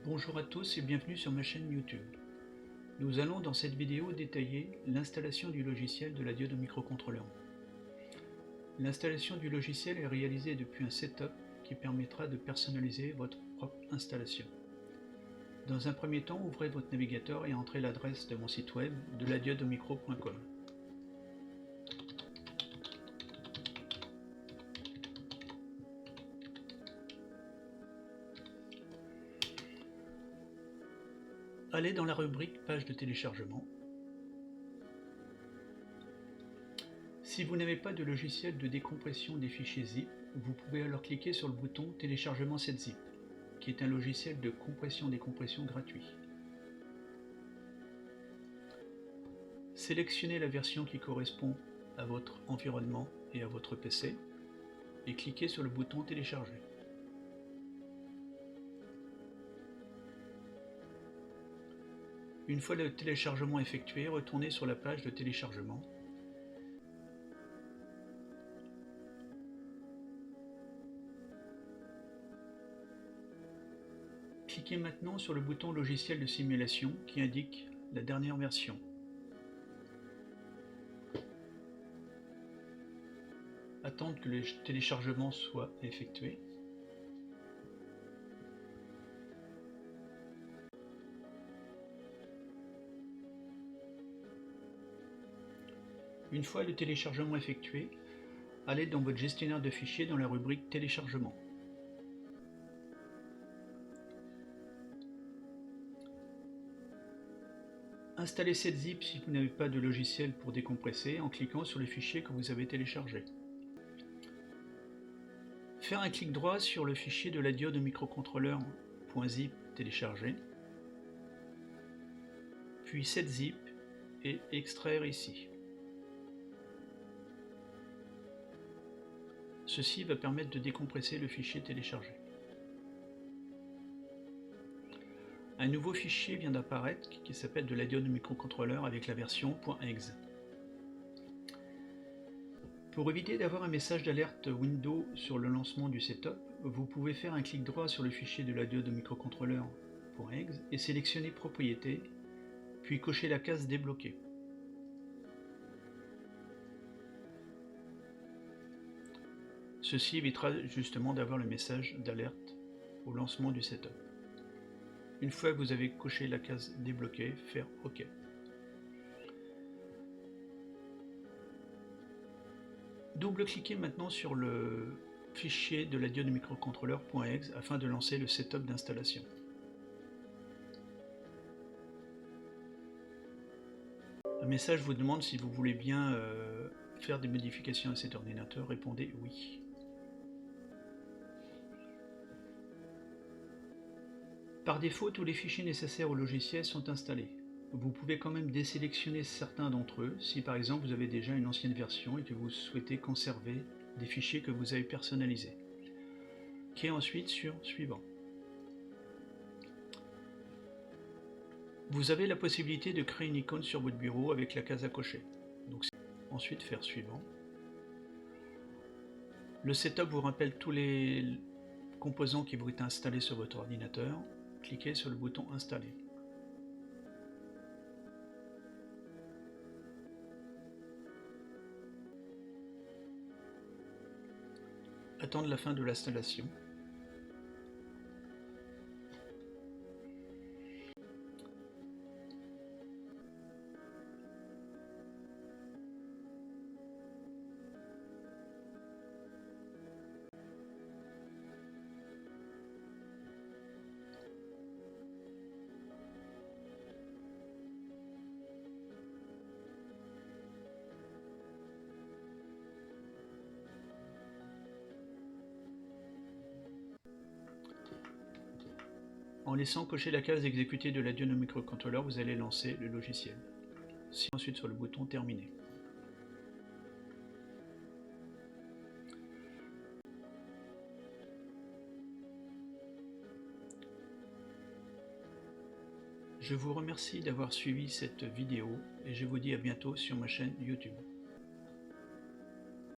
Bonjour à tous et bienvenue sur ma chaîne YouTube. Nous allons dans cette vidéo détailler l'installation du logiciel de la diode au microcontrôleur. L'installation du logiciel est réalisée depuis un setup qui permettra de personnaliser votre propre installation. Dans un premier temps, ouvrez votre navigateur et entrez l'adresse de mon site web de ladiodeaumicro.com. Allez dans la rubrique page de téléchargement. Si vous n'avez pas de logiciel de décompression des fichiers zip, vous pouvez alors cliquer sur le bouton téléchargement 7zip, qui est un logiciel de compression-décompression gratuit. Sélectionnez la version qui correspond à votre environnement et à votre PC et cliquez sur le bouton télécharger. Une fois le téléchargement effectué, retournez sur la page de téléchargement. Cliquez maintenant sur le bouton logiciel de simulation qui indique la dernière version. Attendre que le téléchargement soit effectué. Une fois le téléchargement effectué, allez dans votre gestionnaire de fichiers dans la rubrique téléchargement. Installez 7zip si vous n'avez pas de logiciel pour décompresser en cliquant sur les fichiers que vous avez téléchargés. Faire un clic droit sur le fichier de la diode au microcontrôleur .zip téléchargé, puis 7zip et extraire ici. Ceci va permettre de décompresser le fichier téléchargé. Un nouveau fichier vient d'apparaître qui s'appelle de la diode au microcontrôleur avec la version .exe. Pour éviter d'avoir un message d'alerte Windows sur le lancement du setup, vous pouvez faire un clic droit sur le fichier de la diode au microcontrôleur .exe et sélectionner Propriétés, puis cocher la case Débloquer. Ceci évitera justement d'avoir le message d'alerte au lancement du setup. Une fois que vous avez coché la case Débloquer, faire OK. Double-cliquez maintenant sur le fichier de la diode microcontrôleur .exe afin de lancer le setup d'installation. Un message vous demande si vous voulez bien faire des modifications à cet ordinateur. Répondez oui. Par défaut, tous les fichiers nécessaires au logiciel sont installés. Vous pouvez quand même désélectionner certains d'entre eux si par exemple vous avez déjà une ancienne version et que vous souhaitez conserver des fichiers que vous avez personnalisés. Cliquez ensuite sur Suivant. Vous avez la possibilité de créer une icône sur votre bureau avec la case à cocher. Donc, ensuite faire Suivant. Le setup vous rappelle tous les composants qui vont être installés sur votre ordinateur. Cliquez sur le bouton Installer. Attendre la fin de l'installation. En laissant cocher la case exécutée de la diode au microcontrôleur, vous allez lancer le logiciel. Ensuite sur le bouton Terminer. Je vous remercie d'avoir suivi cette vidéo et je vous dis à bientôt sur ma chaîne YouTube.